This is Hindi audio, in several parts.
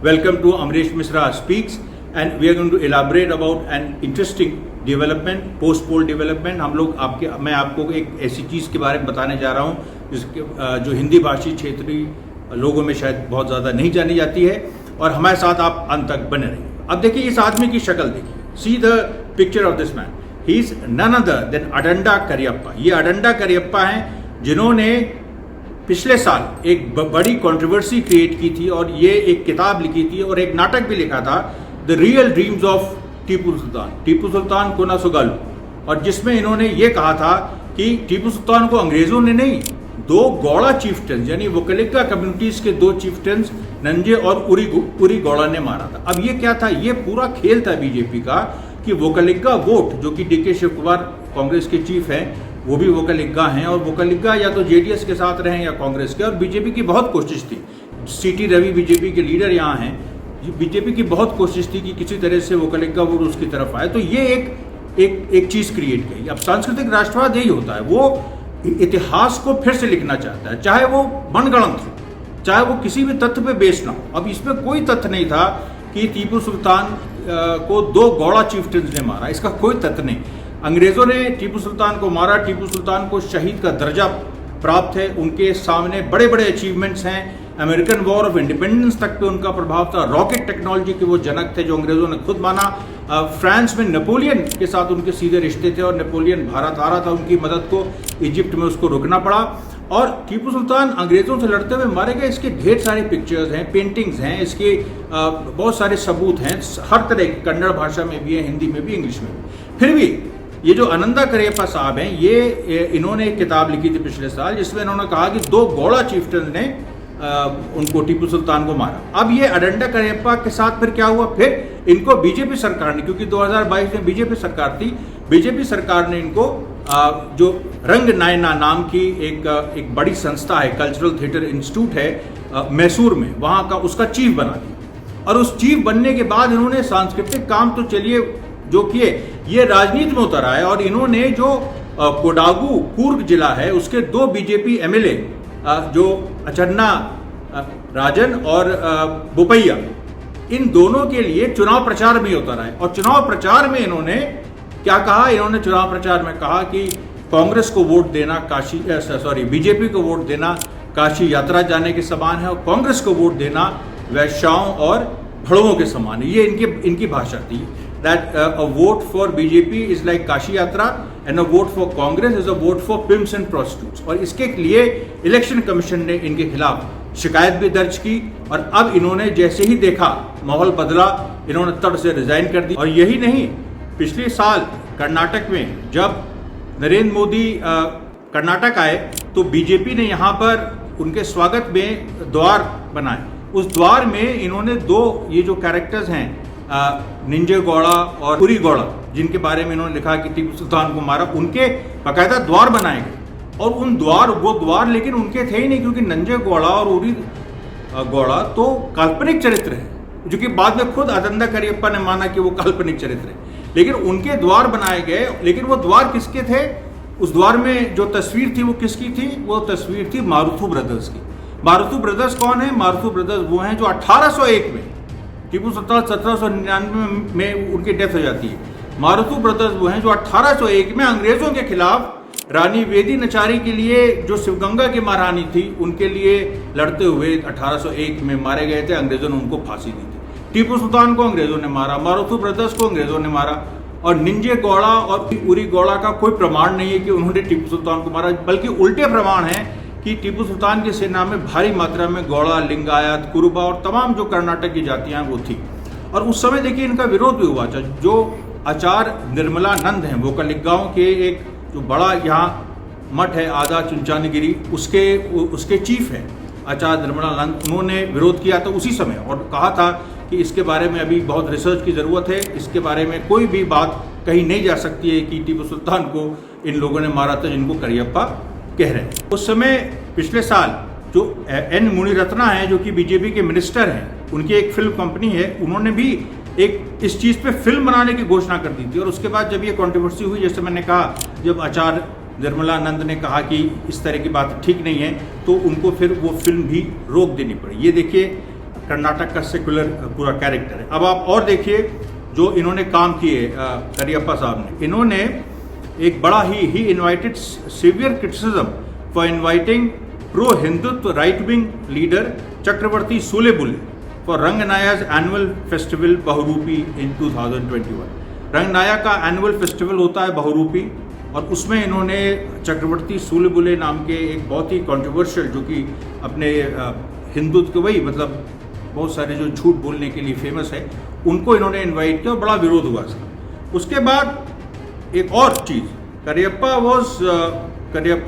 Welcome to Amresh Misra Speaks, and we are going to elaborate about an interesting development, post-poll development. मैं आपको एक ऐसी चीज़ के बारे में बताने जा रहा हूँ जिसके जो हिंदी भाषी क्षेत्रीय लोगों में शायद बहुत ज़्यादा नहीं जानी जाती है, और हमारे साथ आप अंत तक बने रहिए। अब देखिए इस आदमी की शक्ल देखिए, see the picture of this man. He is none other than Adanda Kariappa. ये अडंडा करियप्पा हैं जिन्होंने पिछले साल एक बड़ी कंट्रोवर्सी क्रिएट की थी, और ये एक किताब लिखी थी और एक नाटक भी लिखा था, the real dreams of Tipu Sultan Kanasugalu, और जिसमें इन्होंने ये कहा था कि टीपू सुल्तान को अंग्रेजों ने नहीं, दो गौड़ा चीफ्टन्स यानी वोकलिगा कम्युनिटीज के दो चीफ्टन्स नंजे और उरी गौड़ा ने मारा था। अब ये क्या था, ये पूरा खेल था बीजेपी का कि वोकलिगा वोट, जो कि डीके शिव कुमार कांग्रेस के चीफ हैं, वो भी वोकलिगा हैं, और वोकलिगा या तो जेडीएस के साथ रहे या कांग्रेस के। और बीजेपी की बहुत कोशिश थी, सीटी रवि बीजेपी के लीडर यहाँ हैं, बीजेपी की बहुत कोशिश थी कि किसी तरह से वोकलिगा वोट उसकी तरफ आए। तो ये एक चीज़ क्रिएट की। अब सांस्कृतिक राष्ट्रवाद यही होता है, वो इतिहास को फिर से लिखना चाहता है, चाहे वो मनगढ़ंत हो, चाहे वो किसी भी तथ्य पे बेस्ड ना हो। अब इसमें कोई तथ्य नहीं था कि टीपू सुल्तान को दो गौड़ा चीफ्टन्स ने मारा, इसका कोई तथ्य नहीं। अंग्रेजों ने टेपू सुल्तान को मारा, टीपू सुल्तान को शहीद का दर्जा प्राप्त है, उनके सामने बड़े बड़े अचीवमेंट्स हैं। अमेरिकन वॉर ऑफ इंडिपेंडेंस तक पे उनका प्रभाव था, रॉकेट टेक्नोलॉजी के वो जनक थे जो अंग्रेजों ने खुद माना। फ्रांस में नेपोलियन के साथ उनके सीधे रिश्ते थे, और नेपोलियन भारत आ रहा था उनकी मदद को, इजिप्ट में उसको रुकना पड़ा। और टीपू सुल्तान अंग्रेजों से लड़ते हुए मारे गए, इसके ढेर सारे पिक्चर्स हैं, पेंटिंग्स हैं, इसके बहुत सारे सबूत हैं, हर तरह की, कन्नड़ भाषा में भी है, हिंदी में भी, इंग्लिश में भी। फिर भी ये जो अनंदा करियप्पा साहब हैं, ये इन्होंने एक किताब लिखी थी पिछले साल, जिसमें इन्होंने कहा कि दो गौड़ा चीफ्टन ने उनको टीपू सुल्तान को मारा। अब ये अडंडा करियप्पा के साथ फिर क्या हुआ, फिर इनको बीजेपी सरकार ने, क्योंकि 2022 में बीजेपी सरकार थी, बीजेपी सरकार ने इनको जो रंग नायना नाम की एक बड़ी संस्था है, कल्चरल थिएटर इंस्टीट्यूट है मैसूर में, वहाँ का उसका चीफ बना दिया। और उस चीफ बनने के बाद इन्होंने सांस्कृतिक काम तो चलिए जो किए, ये राजनीति में उतर आए, और इन्होंने जो कोडागू कूर्ग जिला है उसके दो बीजेपी एमएलए जो अचन्ना राजन और बोपैया, इन दोनों के लिए चुनाव प्रचार में उतर आए। और चुनाव प्रचार में इन्होंने क्या कहा, इन्होंने चुनाव प्रचार में कहा कि कांग्रेस को वोट देना बीजेपी को वोट देना काशी यात्रा जाने के समान है, और कांग्रेस को वोट देना वैश्याओं और भड़वों के समान है। ये इनकी भाषा थी, that a vote for BJP is like Kashi यात्रा and a vote for Congress is a vote for pimps and prostitutes। और इसके लिए इलेक्शन कमीशन ने इनके खिलाफ शिकायत भी दर्ज की, और अब इन्होंने जैसे ही देखा माहौल बदला, इन्होंने तड़ से रिजाइन कर दी। और यही नहीं, पिछले साल कर्नाटक में जब नरेंद्र मोदी कर्नाटक आए, तो बीजेपी ने यहाँ पर उनके स्वागत में द्वार बनाए। उस द्वार में इन्होंने दो ये जो कैरेक्टर्स हैं, निंजे गौड़ा और उरी गौड़ा, जिनके बारे में इन्होंने लिखा कि टीपू सुल्तान को मारा, उनके बाकायदा द्वार बनाए गए। और वो द्वार लेकिन उनके थे ही नहीं, क्योंकि नंजे गौड़ा और उरी गौड़ा तो काल्पनिक चरित्र है, जो कि बाद में खुद अडंडा करियप्पा ने माना कि वो काल्पनिक चरित्र है, लेकिन उनके द्वार बनाए गए। लेकिन वो द्वार किसके थे, उस द्वार में जो तस्वीर थी वो किसकी थी, वो तस्वीर थी मारुथु ब्रदर्स की। मारुथु ब्रदर्स कौन है, मारुथु ब्रदर्स वो हैं जो 1801 में, टीपू सुल्तान 1799 में उनकी डेथ हो जाती है। मारुथु ब्रदर्स वो हैं जो 1801 में अंग्रेजों के खिलाफ रानी वेदी नचारी के लिए, जो शिवगंगा की महारानी थी, उनके लिए लड़ते हुए 1801 में मारे गए थे। अंग्रेजों ने उनको फांसी दी थी। टीपू सुल्तान को अंग्रेजों ने मारा, मारुथु ब्रदर्स को अंग्रेजों ने मारा। और निंजे गौड़ा और उरी गौड़ा का कोई प्रमाण नहीं है कि उन्होंने टीपू सुल्तान को मारा, बल्कि उल्टे प्रमाण है कि टीपू सुल्तान की सेना में भारी मात्रा में गौड़ा, लिंगायत, कुरुबा और तमाम जो कर्नाटक की जातियां वो थी। और उस समय देखिए इनका विरोध भी हुआ था। जो आचार्य निर्मलानंद हैं, वोकलिगाओं के एक जो बड़ा यहाँ मठ है आदा चुंचानगिरी, उसके चीफ हैं आचार्य निर्मलानंद, उन्होंने विरोध किया था उसी समय, और कहा था कि इसके बारे में अभी बहुत रिसर्च की ज़रूरत है, इसके बारे में कोई भी बात कही नहीं जा सकती है कि टीपू सुल्तान को इन लोगों ने मारा था जिनको करियप्पा कह रहे हैं। उस समय पिछले साल जो एन मुनिरत्ना है, जो कि बीजेपी के मिनिस्टर हैं, उनकी एक फिल्म कंपनी है, उन्होंने भी एक इस चीज़ पे फिल्म बनाने की घोषणा कर दी थी। और उसके बाद जब ये कंट्रोवर्सी हुई, जैसे मैंने कहा, जब आचार्य निर्मलानंद ने कहा कि इस तरह की बात ठीक नहीं है, तो उनको फिर वो फिल्म भी रोक देनी पड़ी। ये देखिए कर्नाटक का सेकुलर पूरा कैरेक्टर है। अब आप और देखिए जो इन्होंने काम किए करियप्पा साहब ने, इन्होंने एक बड़ा ही invited severe criticism for inviting pro Hindutva right wing leader Chakravarthy Sulibele for Rangayana's annual festival Bahuroopi in 2021। Rangayana का एनुअल फेस्टिवल होता है बहुरूपी, और उसमें इन्होंने चक्रवर्ती सूलेबुले नाम के एक बहुत ही कंट्रोवर्शियल, जो कि अपने हिंदुत्व के वही मतलब बहुत सारे जो झूठ बोलने के लिए फेमस है, उनको इन्होंने इनवाइट किया और बड़ा विरोध हुआ इसका। उसके बाद एक और चीज़, Kariappa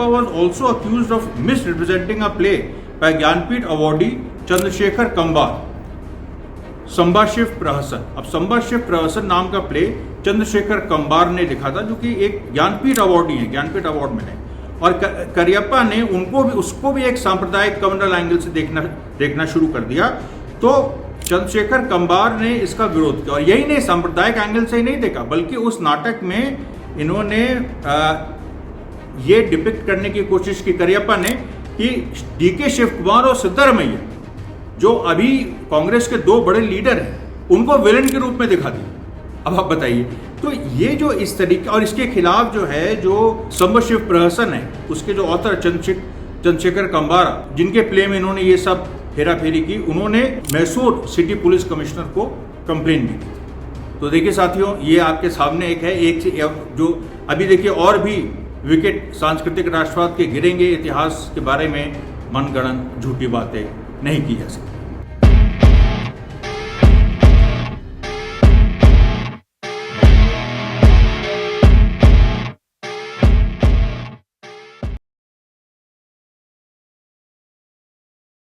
was also accused of misrepresenting a play by Jnanpith awardee Chandrashekhar Kambar, Sambhashiva Prahasana. अब संभाशिव प्रहसन नाम का प्ले चंद्रशेखर कंबार ने लिखा था, जो कि एक ज्ञानपीठ अवॉर्डी है, ज्ञानपीठ अवार्ड मिले, और करियप्पा ने उसको भी एक सांप्रदायिक कम्युनल एंगल से देखना शुरू कर दिया। तो चंद्रशेखर कंबार ने इसका विरोध किया, और यही नहीं, सांप्रदायिक एंगल से ही नहीं देखा, बल्कि उस नाटक में इन्होंने ये डिपिक्ट करने की कोशिश की करियप्पा ने कि डीके शिव कुमार और सिद्धारमैया, जो अभी कांग्रेस के दो बड़े लीडर हैं, उनको विलेन के रूप में दिखा दिया। अब आप बताइए, तो ये जो इस तरीके, और इसके खिलाफ जो है जो संभाशिव प्रहसन है, उसके जो ऑथर चंद्रशेखर कंबारा, जिनके प्ले में इन्होंने ये सब हेरा फेरी की, उन्होंने मैसूर सिटी पुलिस कमिश्नर को कंप्लेन भी की। तो देखिए साथियों, ये आपके सामने एक है, एक जो अभी देखिए और भी विकेट सांस्कृतिक राष्ट्रवाद के गिरेंगे, इतिहास के बारे में मनगढ़ंत झूठी बातें नहीं की जा सकती।